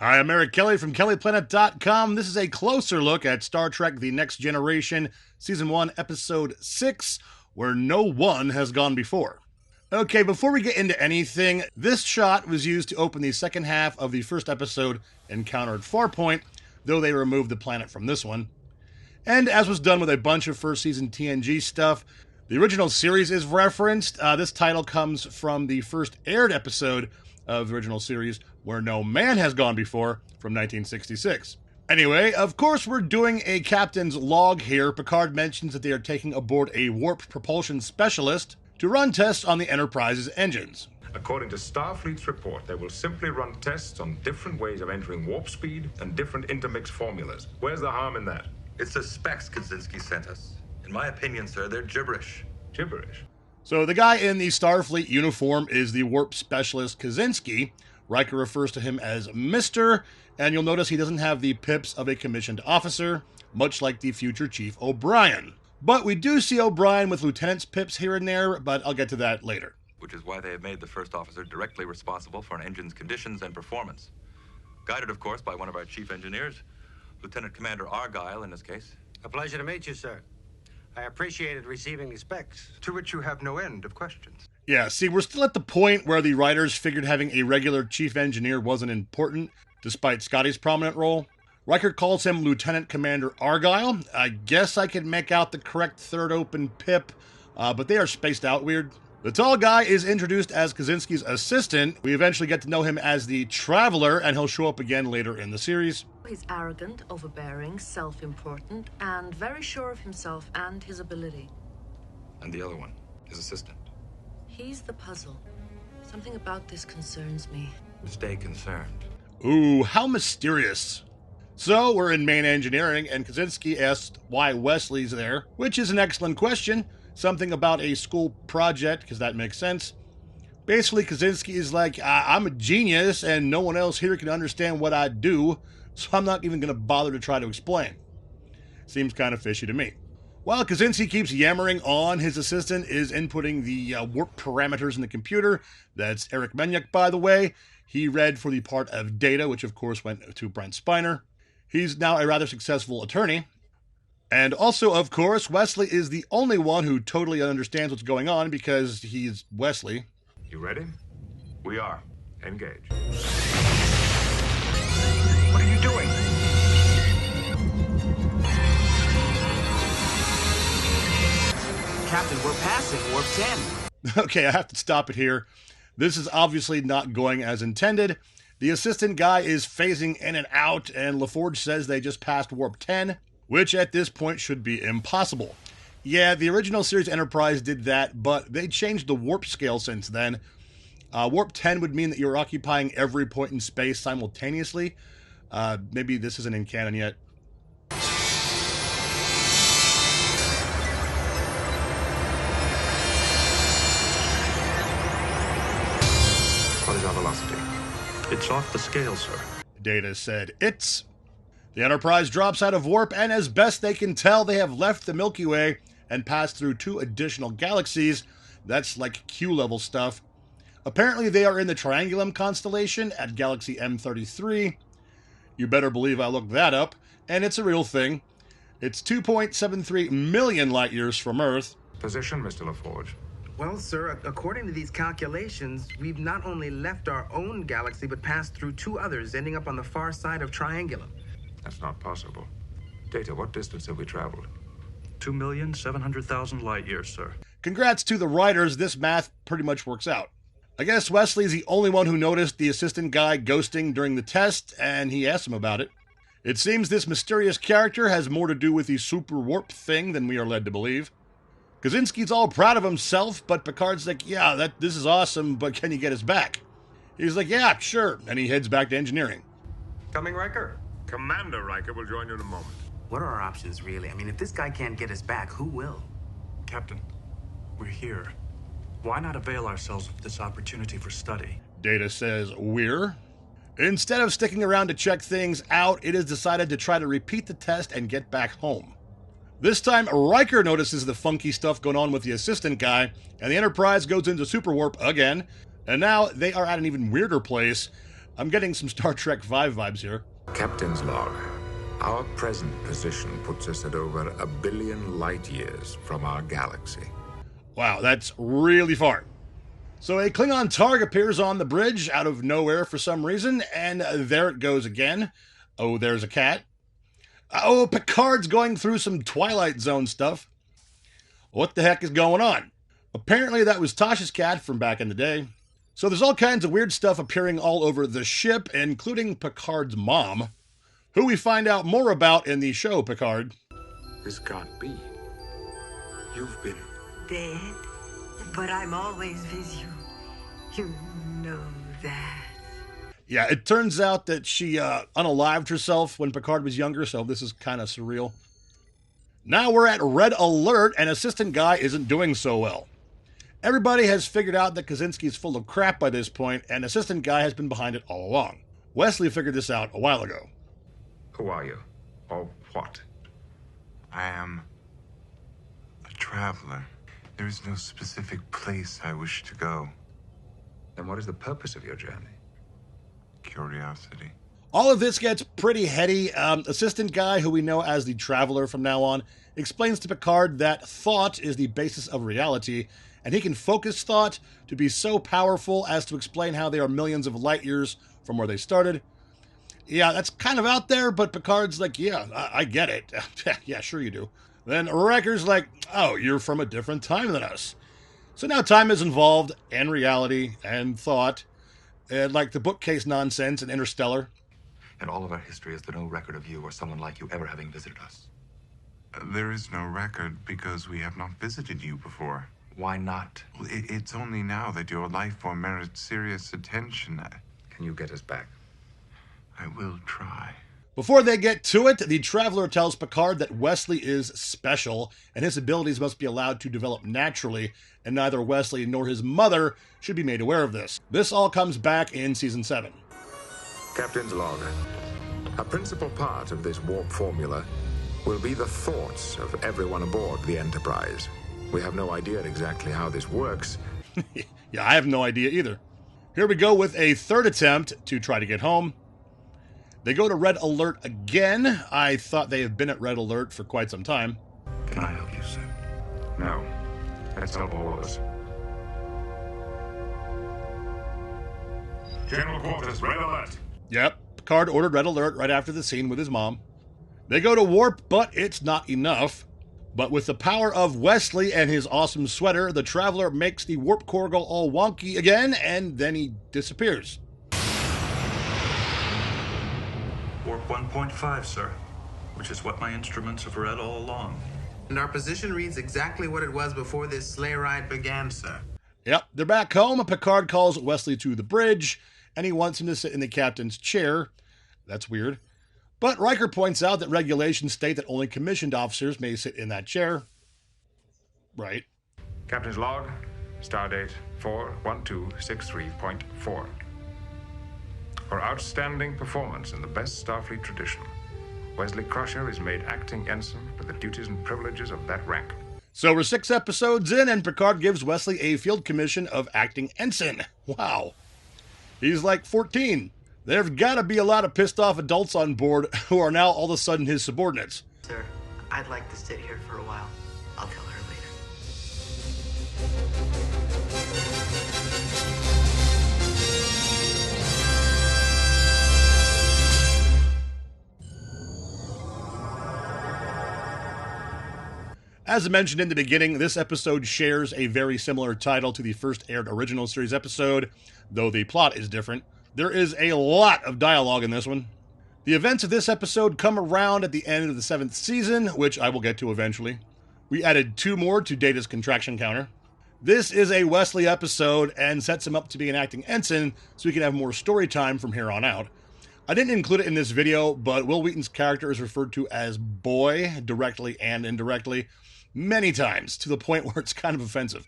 Hi, I'm Eric Kelly from KellyPlanet.com. This is a closer look at Star Trek The Next Generation, Season 1, Episode 6, Where No One Has Gone Before. Okay, before we get into anything, this shot was used to open the second half of the first episode, Encounter at Farpoint, though they removed the planet from this one. And as was done with a bunch of first season TNG stuff, the original series is referenced. This title comes from the first aired episode of the original series, Where No Man Has Gone Before, from 1966. Anyway, of course we're doing a captain's log here. Picard mentions that they are taking aboard a warp propulsion specialist to run tests on the Enterprise's engines. According to Starfleet's report, they will simply run tests on different ways of entering warp speed and different intermix formulas. Where's the harm in that? It's the specs Kaczynski sent us. In my opinion, sir, they're gibberish. Gibberish. So the guy in the Starfleet uniform is the warp specialist Kaczynski. Riker refers to him as Mr., and you'll notice he doesn't have the pips of a commissioned officer, much like the future Chief O'Brien. But we do see O'Brien with lieutenant's pips here and there, but I'll get to that later. Which is why they have made the first officer directly responsible for an engine's conditions and performance. Guided, of course, by one of our chief engineers, Lieutenant Commander Argyle in this case. A pleasure to meet you, sir. I appreciated receiving the specs. To which you have no end of questions. Yeah, see, we're still at the point where the writers figured having a regular chief engineer wasn't important, despite Scotty's prominent role. Riker calls him Lieutenant Commander Argyle. I guess I could make out the correct third open pip, but they are spaced out weird. The tall guy is introduced as Kaczynski's assistant. We eventually get to know him as the Traveler, and he'll show up again later in the series. He's arrogant, overbearing, self-important, and very sure of himself and his ability. And the other one, his assistant. He's the puzzle. Something about this concerns me. Stay concerned. Ooh, how mysterious. So, we're in main engineering, and Kaczynski asks why Wesley's there, which is an excellent question. Something about a school project, because that makes sense. Basically, Kaczynski is like, I'm a genius, and no one else here can understand what I do, so I'm not even going to bother to try to explain. Seems kind of fishy to me. While Kaczynski keeps yammering on, his assistant is inputting the warp parameters in the computer. That's Eric Menyuk, by the way. He read for the part of Data, which of course went to Brent Spiner. He's now a rather successful attorney. And also, of course, Wesley is the only one who totally understands what's going on because he's Wesley. You ready? We are. Engage. What are you doing? Captain, we're passing Warp 10. Okay, I have to stop it here. This is obviously not going as intended. The assistant guy is phasing in and out, and LaForge says they just passed Warp 10, which at this point should be impossible. Yeah, the original series Enterprise did that, but they changed the warp scale since then. Warp 10 would mean that you're occupying every point in space simultaneously. Maybe this isn't in canon yet. What is our velocity? It's off the scale, sir. Data said it's. The Enterprise drops out of warp, and as best they can tell, they have left the Milky Way and passed through 2 additional galaxies. That's like Q-level stuff. Apparently they are in the Triangulum constellation at Galaxy M33. You better believe I looked that up, and it's a real thing. It's 2.73 million light years from Earth. Position, Mr. LaForge. Well, sir, according to these calculations, we've not only left our own galaxy, but passed through 2 others, ending up on the far side of Triangulum. That's not possible. Data, what distance have we traveled? 2,700,000 light years, sir. Congrats to the writers, this math pretty much works out. I guess Wesley's the only one who noticed the assistant guy ghosting during the test, and he asked him about it. It seems this mysterious character has more to do with the super warp thing than we are led to believe. Kaczynski's all proud of himself, but Picard's like, yeah, this is awesome, but can you get us back? He's like, yeah, sure, and he heads back to engineering. Coming, Riker? Commander Riker will join you in a moment. What are our options, really? I mean, if this guy can't get us back, who will? Captain, we're here. Why not avail ourselves of this opportunity for study? Data says, we're. Instead of sticking around to check things out, it is decided to try to repeat the test and get back home. This time, Riker notices the funky stuff going on with the assistant guy, and the Enterprise goes into super warp again, and now they are at an even weirder place. I'm getting some Star Trek V vibes here. Captain's log. Our present position puts us at over 1 billion light years from our galaxy. Wow, that's really far. So a Klingon targ appears on the bridge out of nowhere for some reason, and there it goes again. Oh, there's a cat. Oh, Picard's going through some Twilight Zone stuff. What the heck is going on? Apparently that was Tasha's cat from back in the day. So there's all kinds of weird stuff appearing all over the ship, including Picard's mom, who we find out more about in the show Picard. This can't be. You've been... Dead, but I'm always with you. You know that. Yeah, it turns out that she unalived herself when Picard was younger, so this is kind of surreal. Now we're at Red Alert, and Assistant Guy isn't doing so well. Everybody has figured out that Kaczynski's full of crap by this point, and Assistant Guy has been behind it all along. Wesley figured this out a while ago. Who are you? Or what? I am a traveler. There is no specific place I wish to go. Then what is the purpose of your journey? Curiosity. All of this gets pretty heady. Assistant Guy, who we know as the Traveler from now on, explains to Picard that thought is the basis of reality, and he can focus thought to be so powerful as to explain how they are millions of light years from where they started. Yeah, that's kind of out there, but Picard's like, yeah, I get it. Yeah, sure you do. Then Riker's like, oh, you're from a different time than us. So now time is involved, and reality, and thought, and like the bookcase nonsense in Interstellar. In all of our history, is there no record of you or someone like you ever having visited us? There is no record because we have not visited you before. Why not? It's only now that your life form merits serious attention. Can you get us back? I will try. Before they get to it, the Traveler tells Picard that Wesley is special, and his abilities must be allowed to develop naturally, and neither Wesley nor his mother should be made aware of this. This all comes back in Season 7. Captain's log. A principal part of this warp formula will be the thoughts of everyone aboard the Enterprise. We have no idea exactly how this works. Yeah, I have no idea either. Here we go with a third attempt to try to get home. They go to Red Alert again. I thought they have been at Red Alert for quite some time. Can I help you, sir? No. Let's help all of us. General Quarters, Red Alert. Yep, Picard ordered Red Alert right after the scene with his mom. They go to warp, but it's not enough. But with the power of Wesley and his awesome sweater, the Traveler makes the warp core go all wonky again, and then he disappears. Warp 1.5, sir, which is what my instruments have read all along. And our position reads exactly what it was before this sleigh ride began, sir. Yep, they're back home. Picard calls Wesley to the bridge, and he wants him to sit in the captain's chair. That's weird. But Riker points out that regulations state that only commissioned officers may sit in that chair. Right. Captain's log, stardate 41263.4. For outstanding performance in the best Starfleet tradition, Wesley Crusher is made acting ensign with the duties and privileges of that rank. So we're 6 episodes in, and Picard gives Wesley a field commission of acting ensign. Wow. He's like 14. There's got to be a lot of pissed off adults on board who are now all of a sudden his subordinates. Sir, I'd like to sit here for a while. I'll tell her later. As I mentioned in the beginning, this episode shares a very similar title to the first aired original series episode, though the plot is different. There is a lot of dialogue in this one. The events of this episode come around at the end of the 7th season, which I will get to eventually. We added 2 more to Data's contraction counter. This is a Wesley episode and sets him up to be an acting ensign so we can have more story time from here on out. I didn't include it in this video, but Will Wheaton's character is referred to as Boy, directly and indirectly, many times, to the point where it's kind of offensive.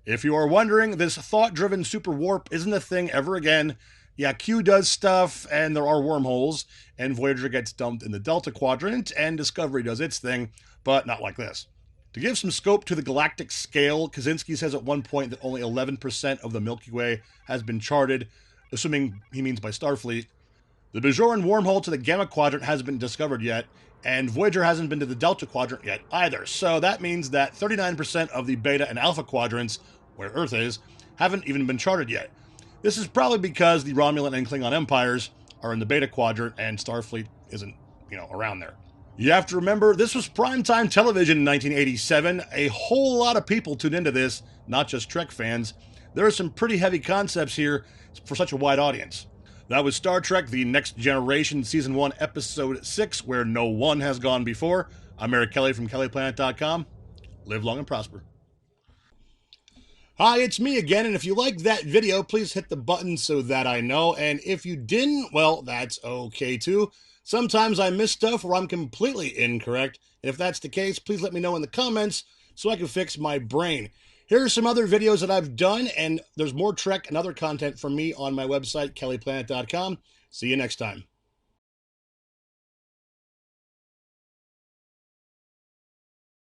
If you are wondering, this thought-driven super warp isn't a thing ever again. Yeah, Q does stuff, and there are wormholes, and Voyager gets dumped in the Delta Quadrant, and Discovery does its thing, but not like this. To give some scope to the galactic scale, Kaczynski says at one point that only 11% of the Milky Way has been charted. assuming he means by Starfleet. The Bajoran wormhole to the Gamma Quadrant hasn't been discovered yet, and Voyager hasn't been to the Delta Quadrant yet either. So that means that 39% of the Beta and Alpha quadrants, where Earth is, haven't even been charted yet. This is probably because the Romulan and Klingon empires are in the Beta Quadrant and Starfleet isn't, around there. You have to remember, this was primetime television in 1987. A whole lot of people tuned into this, not just Trek fans. There are some pretty heavy concepts here for such a wide audience. That was Star Trek: The Next Generation, Season 1, Episode 6, Where No One Has Gone Before. I'm Eric Kelly from kellyplanet.com. Live long and prosper. Hi, it's me again, and if you liked that video, please hit the button so that I know, and if you didn't, well, that's okay too. Sometimes I miss stuff or I'm completely incorrect, and if that's the case, please let me know in the comments so I can fix my brain. Here are some other videos that I've done, and there's more Trek and other content from me on my website, kellyplanet.com. See you next time.